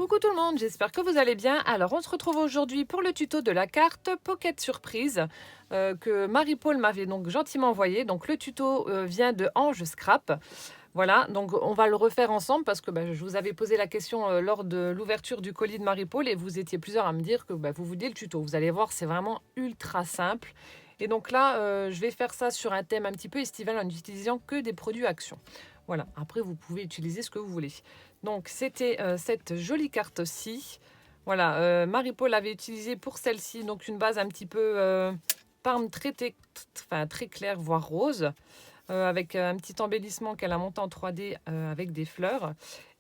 Coucou tout le monde, j'espère que vous allez bien. Alors on se retrouve aujourd'hui pour le tuto de la carte Pocket Surprise que Marie-Paul m'avait donc gentiment envoyé. Donc le tuto vient de Ange Scrap. Voilà, donc on va le refaire ensemble parce que je vous avais posé la question lors de l'ouverture du colis de Marie-Paul et vous étiez plusieurs à me dire que vous vouliez le tuto. Vous allez voir, c'est vraiment ultra simple. Et donc là, je vais faire ça sur un thème un petit peu estival en n'utilisant que des produits Action. Voilà, après vous pouvez utiliser ce que vous voulez. Donc c'était cette jolie carte-ci. Voilà, Marie-Paul avait utilisé pour celle-ci donc une base un petit peu parme très claire, voire rose, avec un petit embellissement qu'elle a monté en 3D avec des fleurs.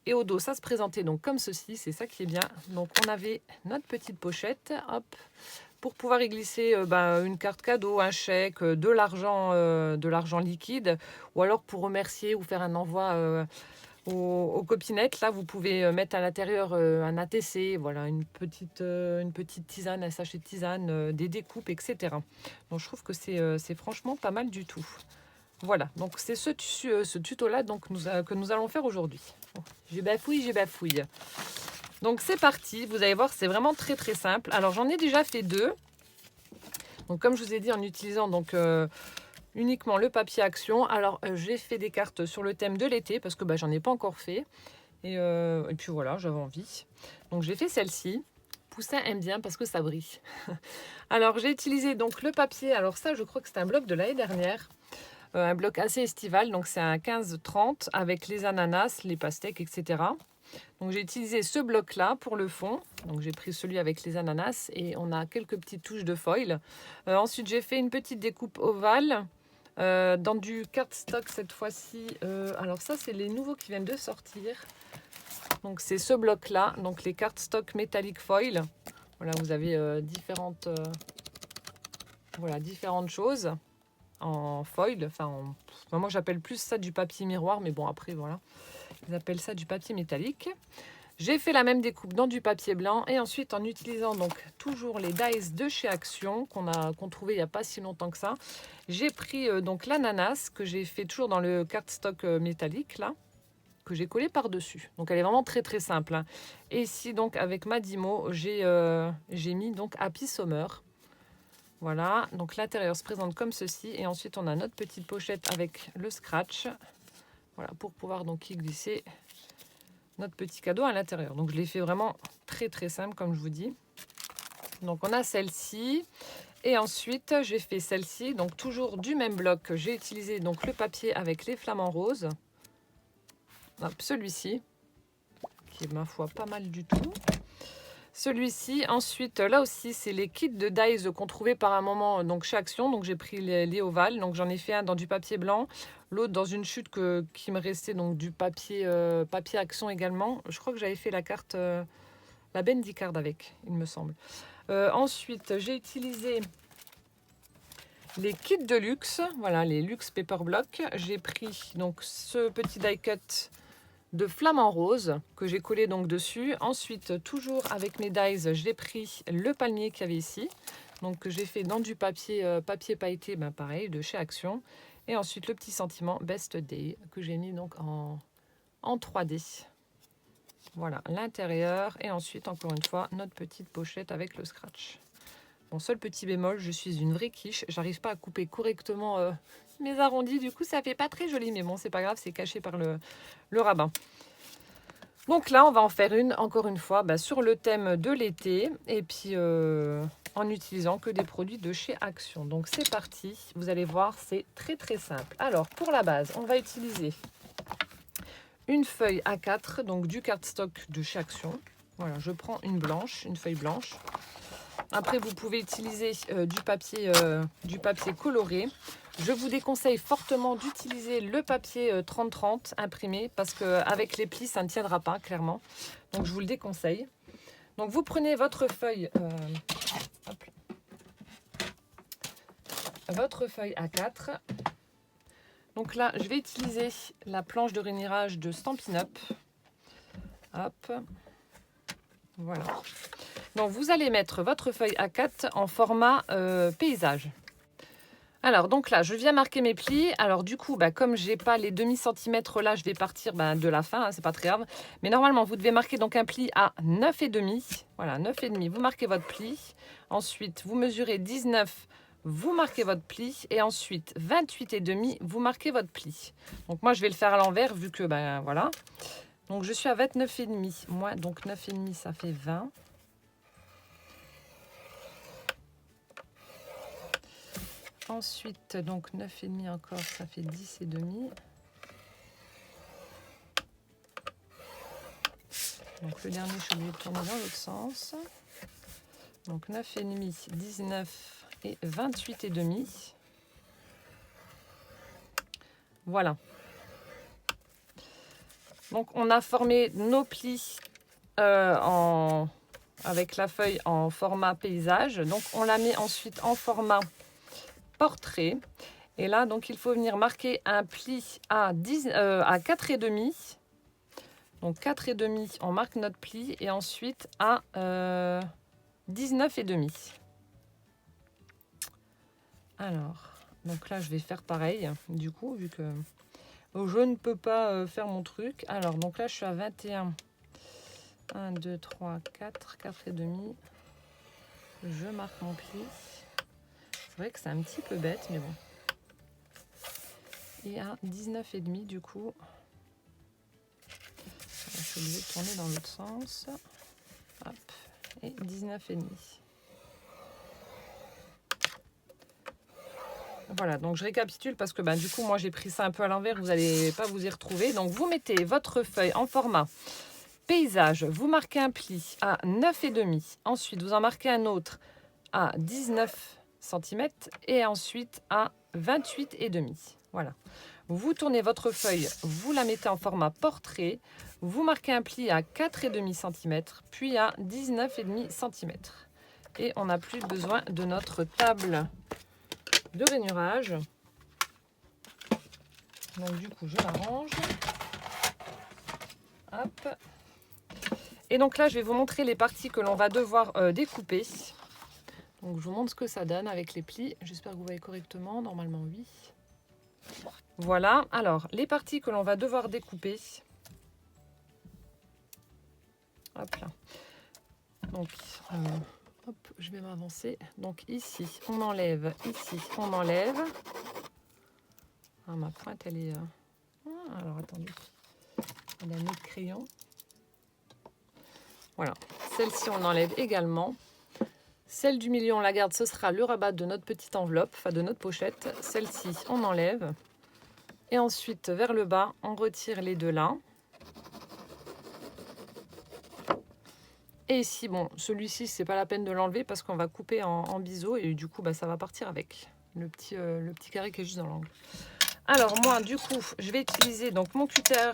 Et au dos, ça se présentait donc comme ceci, c'est ça qui est bien. Donc on avait notre petite pochette, hop, pour pouvoir y glisser une carte cadeau, un chèque, de l'argent liquide, ou alors pour remercier ou faire un envoi aux copinettes. Là, vous pouvez mettre à l'intérieur un ATC, voilà, une petite tisane, un sachet de tisane, des découpes, etc. Donc je trouve que c'est franchement pas mal du tout. Voilà, donc c'est ce tuto-là que nous allons faire aujourd'hui. Oh, j'ai bafouille. Donc c'est parti, vous allez voir, c'est vraiment très très simple. Alors j'en ai déjà fait deux. Donc comme je vous ai dit, en utilisant uniquement le papier Action. Alors j'ai fait des cartes sur le thème de l'été parce que j'en ai pas encore fait. Et puis voilà, j'avais envie. Donc j'ai fait celle-ci. Poussin aime bien parce que ça brille. Alors j'ai utilisé donc le papier. Alors ça, je crois que c'est un bloc de l'année dernière. Un bloc assez estival, donc c'est un 15-30 avec les ananas, les pastèques, etc. Donc j'ai utilisé ce bloc là pour le fond. Donc j'ai pris celui avec les ananas et on a quelques petites touches de foil. Ensuite j'ai fait une petite découpe ovale dans du cardstock cette fois-ci. Alors ça c'est les nouveaux qui viennent de sortir. Donc c'est ce bloc là, donc les cardstock métallique foil. Voilà, vous avez différentes choses en foil. Moi j'appelle plus ça du papier miroir, mais bon après voilà, ils appellent ça du papier métallique. J'ai fait la même découpe dans du papier blanc et ensuite en utilisant donc toujours les dies de chez Action qu'on trouvait il n'y a pas si longtemps que ça. J'ai pris donc l'ananas que j'ai fait toujours dans le cardstock métallique là, que j'ai collé par-dessus. Donc elle est vraiment très très simple. Hein. Et ici donc avec Madimo, j'ai mis donc Happy Summer. Voilà, donc l'intérieur se présente comme ceci et ensuite on a notre petite pochette avec le scratch. Voilà, pour pouvoir donc y glisser notre petit cadeau à l'intérieur. Donc je l'ai fait vraiment très très simple comme je vous dis. Donc on a celle-ci et ensuite j'ai fait celle-ci, donc toujours du même bloc. J'ai utilisé donc le papier avec les flamants roses. Hop, celui-ci qui est ma foi pas mal du tout. Celui-ci, ensuite là aussi c'est les kits de dies qu'on trouvait par un moment donc chez Action. Donc j'ai pris les ovales, donc j'en ai fait un dans du papier blanc, l'autre dans une chute qui me restait donc du papier Action également. Je crois que j'avais fait la carte la Bendy Card avec, il me semble. Ensuite j'ai utilisé les kits de luxe, voilà les luxe paper block. J'ai pris donc ce petit die cut de flamant rose que j'ai collé donc dessus. Ensuite, toujours avec mes dies, j'ai pris le palmier qu'il y avait ici. Donc que j'ai fait dans du papier pailleté, pareil, de chez Action. Et ensuite, le petit sentiment Best Day que j'ai mis donc en 3D. Voilà, l'intérieur. Et ensuite, encore une fois, notre petite pochette avec le scratch. Mon seul petit bémol, je suis une vraie quiche. J'arrive pas à couper correctement mes arrondis. Du coup, ça fait pas très joli. Mais bon, c'est pas grave, c'est caché par le rabbin. Donc là, on va en faire une, encore une fois, sur le thème de l'été. Et puis, en utilisant que des produits de chez Action. Donc, c'est parti. Vous allez voir, c'est très, très simple. Alors, pour la base, on va utiliser une feuille A4, donc du cardstock de chez Action. Voilà, je prends une feuille blanche. Après, vous pouvez utiliser du papier coloré. Je vous déconseille fortement d'utiliser le papier 30-30 imprimé parce qu'avec les plis, ça ne tiendra pas, clairement. Donc, je vous le déconseille. Donc, vous prenez votre feuille, A4. Donc là, je vais utiliser la planche de rainurage de Stampin' Up. Hop. Voilà. Donc, vous allez mettre votre feuille A4 en format paysage. Alors, donc là, je viens marquer mes plis. Alors, du coup, comme j'ai pas les demi-centimètres là, je vais partir de la fin, hein, c'est pas très grave. Mais normalement, vous devez marquer donc un pli à 9,5. Voilà, 9,5, vous marquez votre pli. Ensuite, vous mesurez 19, vous marquez votre pli. Et ensuite, 28,5, vous marquez votre pli. Donc, moi, je vais le faire à l'envers vu que, voilà. Donc, je suis à 29,5. Moi, donc 9,5, ça fait 20. Ensuite, donc 9,5 encore, ça fait 10,5. Donc le dernier, je suis obligée de tourner dans l'autre sens. Donc 9,5, 19 et 28,5. Voilà. Donc on a formé nos plis avec la feuille en format paysage. Donc on la met ensuite en format portrait. Et là, donc il faut venir marquer un pli à 4,5. Donc 4,5, on marque notre pli et ensuite à 19,5. Alors, donc là je vais faire pareil, du coup, vu que je ne peux pas faire mon truc. Alors, donc là je suis à 21. 1, 2, 3, 4, 4,5. Je marque mon pli. C'est vrai que c'est un petit peu bête, mais bon. Et à 19,5 du coup. Je suis obligée de tourner dans l'autre sens. Hop. Et 19,5. Voilà, donc je récapitule parce que du coup, moi j'ai pris ça un peu à l'envers, vous n'allez pas vous y retrouver. Donc vous mettez votre feuille en format paysage, vous marquez un pli à 9,5. Ensuite, vous en marquez un autre à 19 cm et ensuite à 28,5. Voilà. Vous tournez votre feuille, vous la mettez en format portrait, vous marquez un pli à 4,5 cm, puis à 19,5 cm. Et on n'a plus besoin de notre table de rainurage. Donc du coup, je l'arrange. Hop. Et donc là, je vais vous montrer les parties que l'on va devoir découper. Donc je vous montre ce que ça donne avec les plis. J'espère que vous voyez correctement. Normalement, oui. Voilà. Alors, les parties que l'on va devoir découper. Hop là. Donc, hop, je vais m'avancer. Donc ici, on enlève. Ici, on enlève. Ah, ma pointe, elle est... alors, attendez. Elle a un autre crayon. Voilà. Celle-ci, on enlève également. Celle du milieu, on la garde. Ce sera le rabat de notre petite enveloppe, enfin de notre pochette. Celle-ci, on enlève. Et ensuite, vers le bas, on retire les deux là. Et ici, bon, celui-ci, c'est pas la peine de l'enlever parce qu'on va couper en biseau et du coup, ça va partir avec le petit carré qui est juste dans l'angle. Alors moi, du coup, je vais utiliser donc mon cutter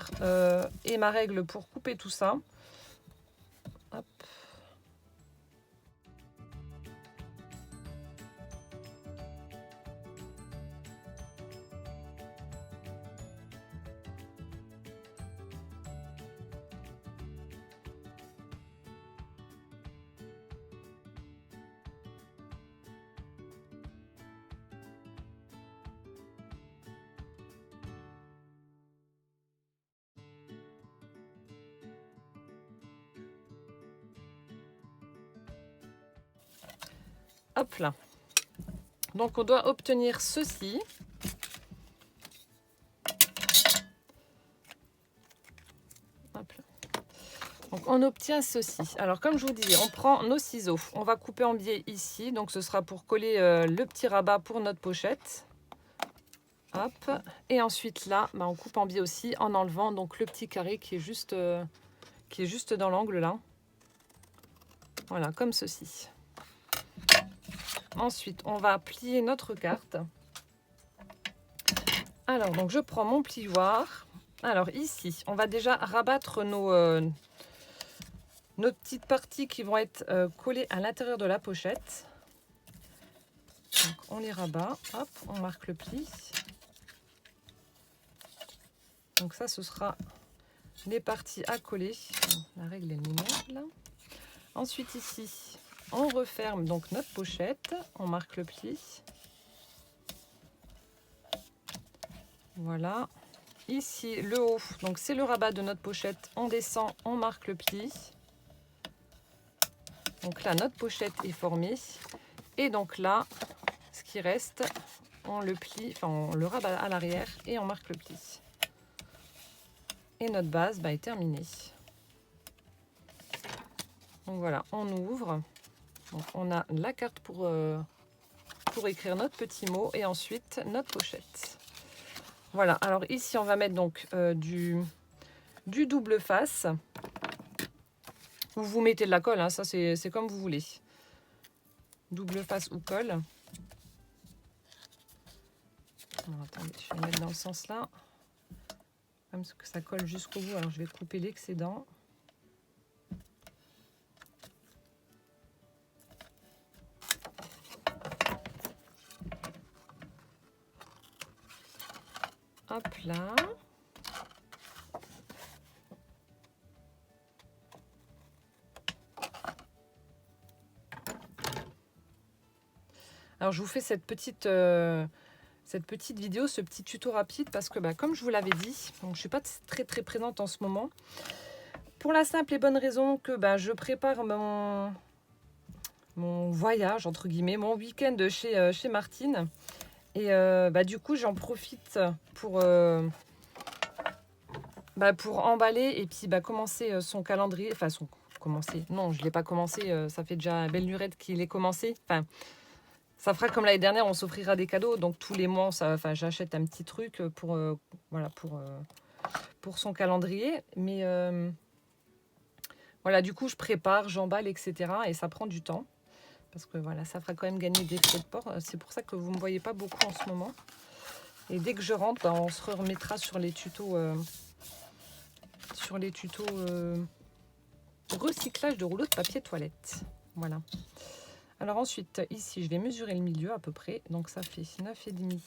et ma règle pour couper tout ça. Hop. Hop là. Donc on doit obtenir ceci. Hop là. Donc on obtient ceci. Alors comme je vous disais, on prend nos ciseaux. On va couper en biais ici. Donc ce sera pour coller le petit rabat pour notre pochette. Hop. Et ensuite là, on coupe en biais aussi en enlevant donc le petit carré qui est juste dans l'angle là. Voilà, comme ceci. Ensuite, on va plier notre carte. Alors, donc je prends mon plioir. Alors ici, on va déjà rabattre nos petites parties qui vont être collées à l'intérieur de la pochette. Donc on les rabat, hop, on marque le pli. Donc ça, ce sera les parties à coller. La règle est mignonne là. Ensuite ici, on referme donc notre pochette, on marque le pli. Voilà. Ici, le haut, donc c'est le rabat de notre pochette. On descend, on marque le pli. Donc là, notre pochette est formée. Et donc là, ce qui reste, on le plie, enfin on le rabat à l'arrière et on marque le pli. Et notre base est terminée. Donc voilà, on ouvre. Donc on a la carte pour écrire notre petit mot et ensuite notre pochette. Voilà, alors ici on va mettre donc du double face. Vous mettez de la colle, hein, ça c'est comme vous voulez. Double face ou colle. Alors, attendez, je vais le mettre dans le sens là. Comme ça que ça colle jusqu'au bout, alors je vais couper l'excédent. Hop là. Alors je vous fais cette petite vidéo, ce petit tuto rapide parce que comme je vous l'avais dit, donc je ne suis pas très présente en ce moment. Pour la simple et bonne raison que je prépare mon voyage, entre guillemets, mon week-end chez Martine. Et du coup, j'en profite pour emballer et puis commencer son calendrier. Enfin, commencer. Non, je ne l'ai pas commencé. Ça fait déjà belle lurette qu'il est commencé. Enfin, ça fera comme l'année dernière, on s'offrira des cadeaux. Donc tous les mois, j'achète un petit truc pour son calendrier. Mais voilà, du coup, je prépare, j'emballe, etc. Et ça prend du temps. Parce que voilà, ça fera quand même gagner des frais de port. C'est pour ça que vous ne me voyez pas beaucoup en ce moment. Et dès que je rentre, on se remettra sur les tutos, recyclage de rouleaux de papier toilette. Voilà. Alors ensuite, ici, je vais mesurer le milieu à peu près. Donc ça fait 9,5.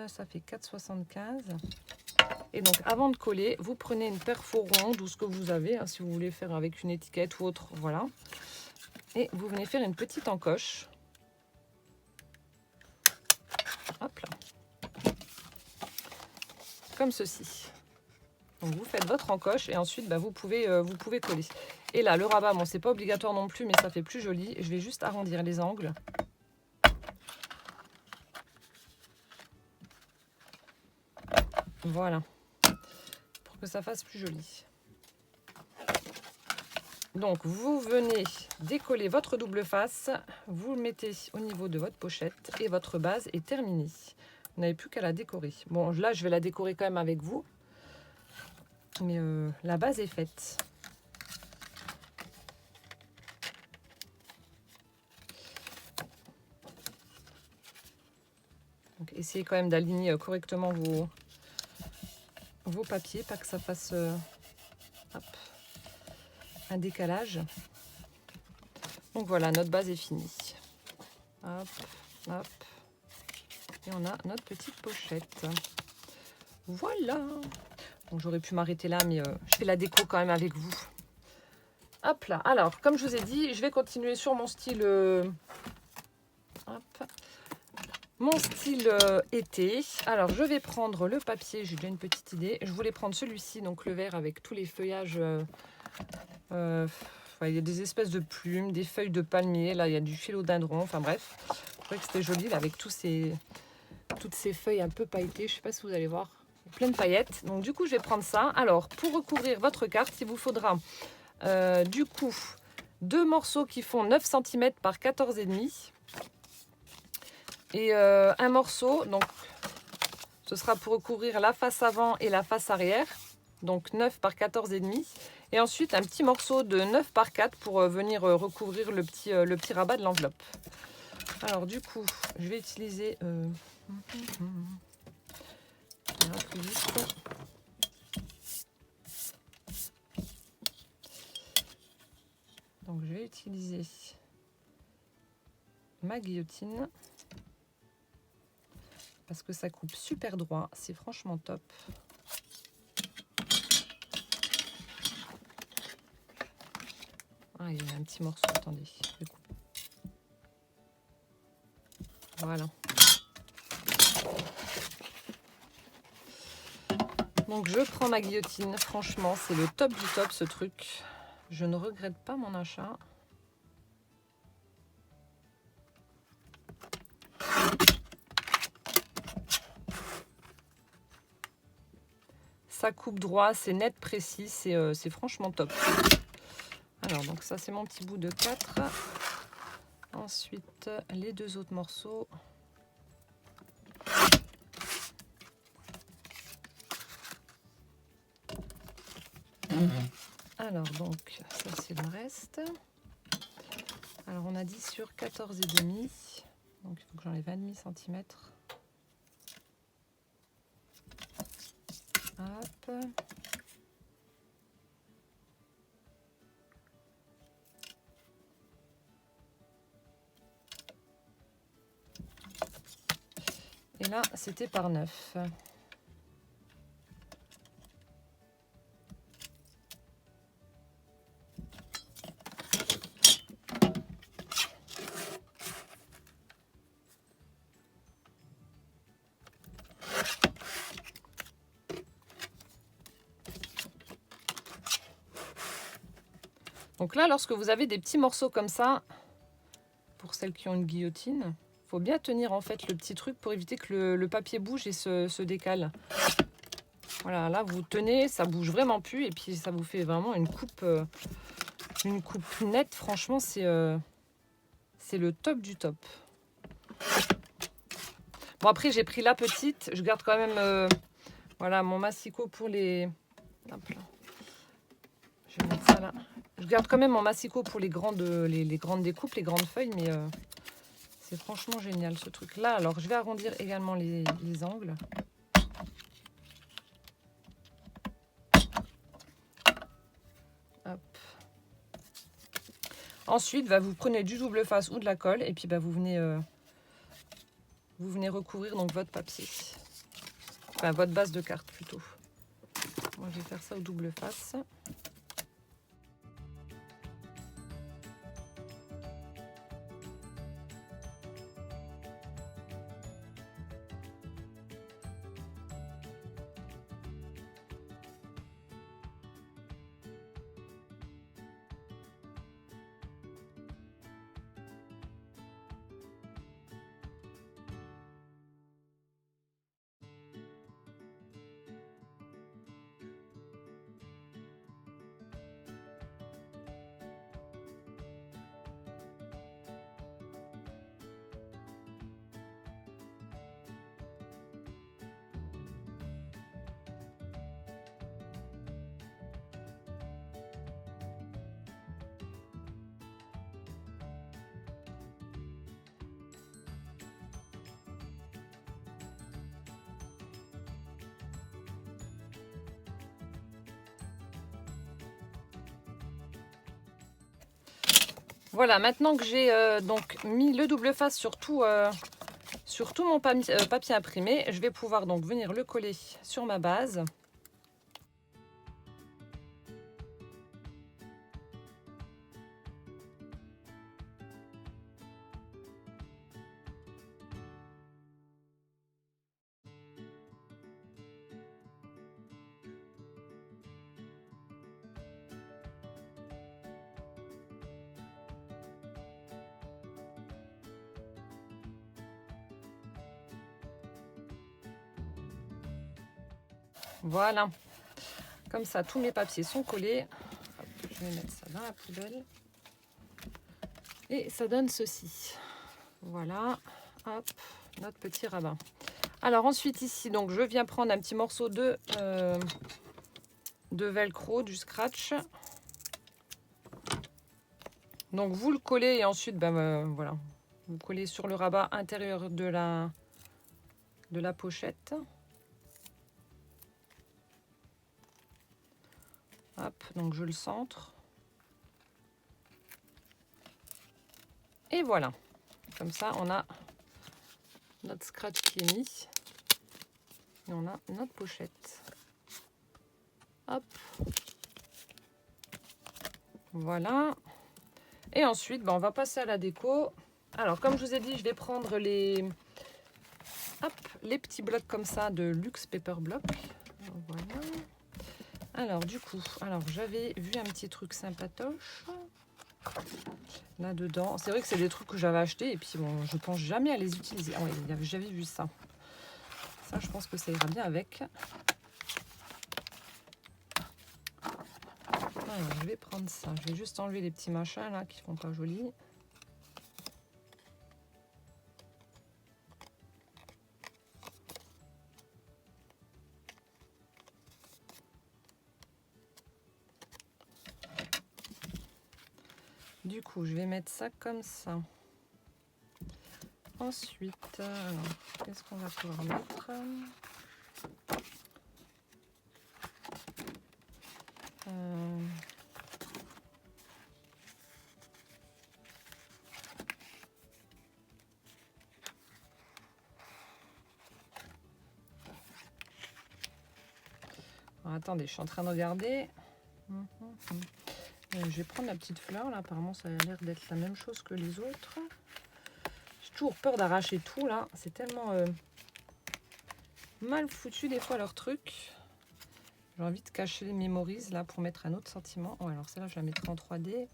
Ça fait 4,75. Et donc avant de coller, vous prenez une perfo ronde ou ce que vous avez, hein, si vous voulez faire avec une étiquette ou autre, voilà. Et vous venez faire une petite encoche. Hop là. Comme ceci. Donc vous faites votre encoche et ensuite vous pouvez coller. Et là, le rabat, bon, c'est pas obligatoire non plus, mais ça fait plus joli. Je vais juste arrondir les angles. Voilà. Pour que ça fasse plus joli. Donc, vous venez décoller votre double face. Vous le mettez au niveau de votre pochette et votre base est terminée. Vous n'avez plus qu'à la décorer. Bon, là, je vais la décorer quand même avec vous. Mais la base est faite. Donc, essayez quand même d'aligner correctement vos papiers, pas que ça fasse un décalage. Donc voilà, notre base est finie. Hop, hop. Et on a notre petite pochette. Voilà. Donc j'aurais pu m'arrêter là, mais je fais la déco quand même avec vous. Hop là. Alors, comme je vous ai dit, je vais continuer sur mon style... Mon style été. Alors, je vais prendre le papier. J'ai déjà une petite idée. Je voulais prendre celui-ci, donc le vert avec tous les feuillages. Il y a des espèces de plumes, des feuilles de palmier. Là, il y a du philodendron. Enfin bref, je trouvais que c'était joli là, avec toutes ces feuilles un peu pailletées. Je ne sais pas si vous allez voir. Plein de paillettes. Donc, du coup, je vais prendre ça. Alors, pour recouvrir votre carte, il vous faudra du coup 2 morceaux qui font 9 cm par 14,5. Et un morceau, donc ce sera pour recouvrir la face avant et la face arrière, donc 9 par 14,5. Et ensuite un petit morceau de 9 par 4 pour venir recouvrir le petit rabat de l'enveloppe. Alors du coup, je vais utiliser... Donc je vais utiliser ma guillotine. Parce que ça coupe super droit, c'est franchement top. Ah, il y a un petit morceau, attendez. Je vais couper. Voilà. Donc je prends ma guillotine, franchement c'est le top du top ce truc. Je ne regrette pas mon achat. Ça coupe droit, c'est net, précis, c'est franchement top. Alors donc ça c'est mon petit bout de 4. Ensuite les 2 autres morceaux. Alors donc ça c'est le reste. Alors on a dit sur 14,5. Donc il faut que j'enlève 1,5 cm. Hop. Et là c'était par 9. Donc là, lorsque vous avez des petits morceaux comme ça, pour celles qui ont une guillotine, il faut bien tenir en fait le petit truc pour éviter que le papier bouge et se décale. Voilà, là vous tenez, ça bouge vraiment plus et puis ça vous fait vraiment une coupe nette. Franchement, c'est le top du top. Bon après j'ai pris la petite, je garde quand même voilà mon massicot pour les... Hop là. Je vais mettre ça là. Je garde quand même mon massicot pour les grandes découpes, les grandes feuilles, mais c'est franchement génial ce truc là. Alors je vais arrondir également les angles. Hop. Ensuite, vous prenez du double face ou de la colle et puis vous venez recouvrir donc votre papier. Enfin votre base de carte plutôt. Moi je vais faire ça au double face. Voilà, maintenant que j'ai donc mis le double face sur tout mon papier imprimé, je vais pouvoir donc venir le coller sur ma base. Voilà, comme ça tous mes papiers sont collés. Hop, je vais mettre ça dans la poubelle. Et ça donne ceci. Voilà, hop, notre petit rabat. Alors ensuite ici, donc je viens prendre un petit morceau de velcro, du scratch. Donc vous le collez et ensuite, voilà, vous collez sur le rabat intérieur de la pochette. Hop, donc je le centre. Et voilà. Comme ça, on a notre scratch qui est mis. Et on a notre pochette. Hop. Voilà. Et ensuite, on va passer à la déco. Alors, comme je vous ai dit, je vais prendre les petits blocs comme ça de Luxe Paper Block. Voilà. Alors, du coup, j'avais vu un petit truc sympatoche là-dedans. C'est vrai que c'est des trucs que j'avais achetés et puis bon, je pense jamais à les utiliser. Ah ouais, j'avais vu ça. Ça, je pense que ça ira bien avec. Alors, je vais prendre ça. Je vais juste enlever les petits machins là qui font pas joli. Du coup, je vais mettre ça comme ça. Ensuite, qu'est-ce qu'on va pouvoir mettre? Alors, attendez, je suis en train de regarder. Je vais prendre la petite fleur là. Apparemment, ça a l'air d'être la même chose que les autres. J'ai toujours peur d'arracher tout là. C'est tellement mal foutu des fois leur truc. J'ai envie de cacher les mémorises là pour mettre un autre sentiment. Oh, alors celle-là, je la mettrai en 3D.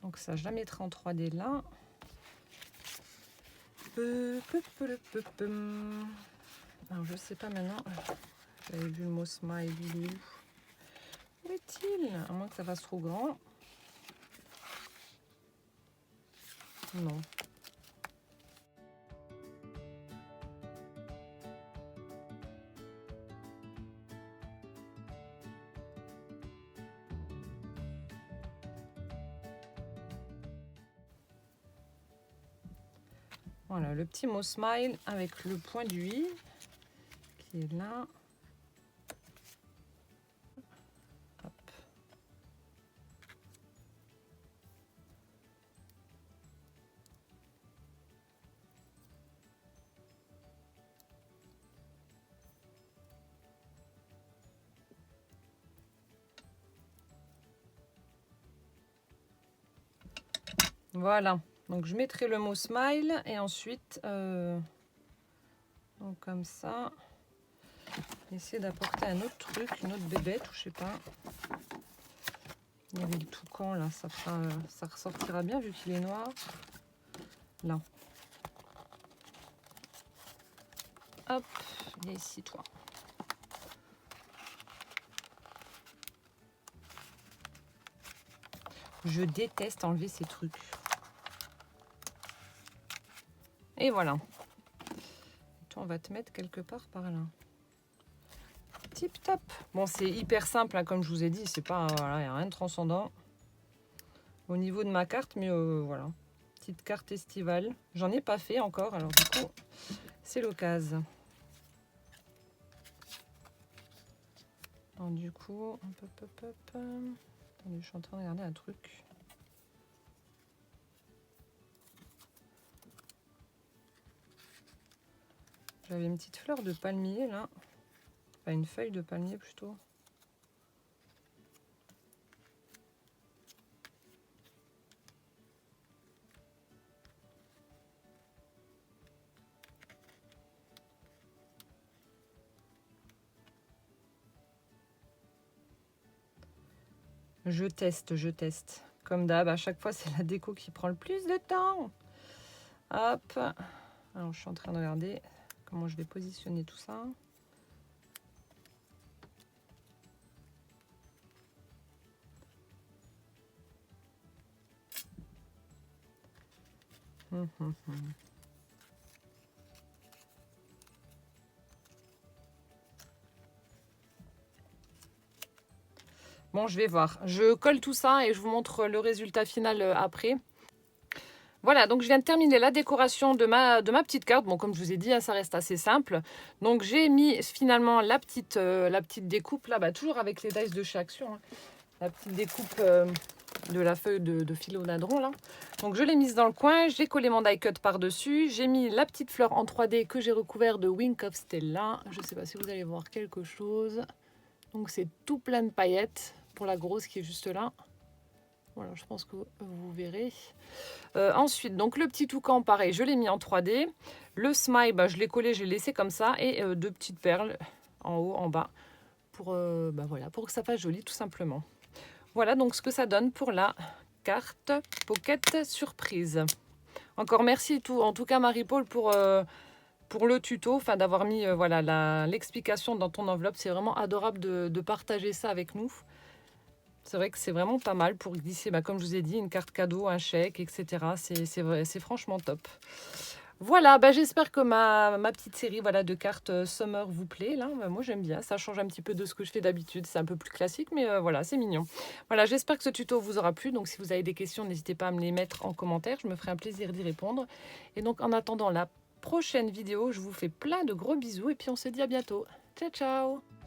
Donc ça, je la mettrai en 3D là. Alors je sais pas maintenant. J'avais vu le mot smile. Où est-il? À moins que ça fasse trop grand. Non. Voilà, le petit mot smile avec le point du i qui est là. Hop. Voilà, donc je mettrai le mot smile et ensuite, donc comme ça, essayer d'apporter un autre truc, une autre bébête, ou je sais pas. Il y avait le toucan là, ça ressortira bien vu qu'il est noir. Là. Hop, viens ici toi. Je déteste enlever ces trucs. Et voilà. Et toi, on va te mettre quelque part par là. Tip top. Bon, c'est hyper simple, hein, comme je vous ai dit. C'est pas, voilà, il n'y a rien de transcendant au niveau de ma carte, mais voilà. Petite carte estivale. J'en ai pas fait encore, alors du coup, c'est l'occasion. Alors du coup, hop. Attendez, je suis en train de regarder un truc. J'avais une petite fleur de palmier là. Enfin, une feuille de palmier plutôt. Je teste. Comme d'hab, à chaque fois, c'est la déco qui prend le plus de temps. Hop. Alors, je suis en train de regarder comment je vais positionner tout ça. Bon, je vais voir. Je colle tout ça et je vous montre le résultat final après. Voilà, donc je viens de terminer la décoration de ma petite carte. Bon, comme je vous ai dit, hein, ça reste assez simple. Donc j'ai mis finalement la petite découpe là, bah, toujours avec les dice de chez Action. Hein. La petite découpe de la feuille de philodendron là. Donc je l'ai mise dans le coin, j'ai collé mon die cut par-dessus. J'ai mis la petite fleur en 3D que j'ai recouvert de Wink of Stella. Je ne sais pas si vous allez voir quelque chose. Donc c'est tout plein de paillettes pour la grosse qui est juste là. Voilà, je pense que vous verrez. Ensuite, donc le petit toucan, pareil, je l'ai mis en 3D. Le smile, bah, je l'ai collé, je l'ai laissé comme ça. Et deux petites perles en haut, en bas, pour, voilà, pour que ça fasse joli, tout simplement. Voilà donc ce que ça donne pour la carte Pocket Surprise. Encore merci en tout cas Marie-Paul pour le tuto, enfin d'avoir mis voilà, l'explication dans ton enveloppe. C'est vraiment adorable de partager ça avec nous. C'est vrai que c'est vraiment pas mal pour glisser, comme je vous ai dit, une carte cadeau, un chèque, etc. C'est franchement top. Voilà, j'espère que ma petite série voilà, de cartes Summer vous plaît. Là, moi, j'aime bien. Ça change un petit peu de ce que je fais d'habitude. C'est un peu plus classique, mais voilà, c'est mignon. Voilà, j'espère que ce tuto vous aura plu. Donc, si vous avez des questions, n'hésitez pas à me les mettre en commentaire. Je me ferai un plaisir d'y répondre. Et donc, en attendant la prochaine vidéo, je vous fais plein de gros bisous. Et puis, on se dit à bientôt. Ciao, ciao!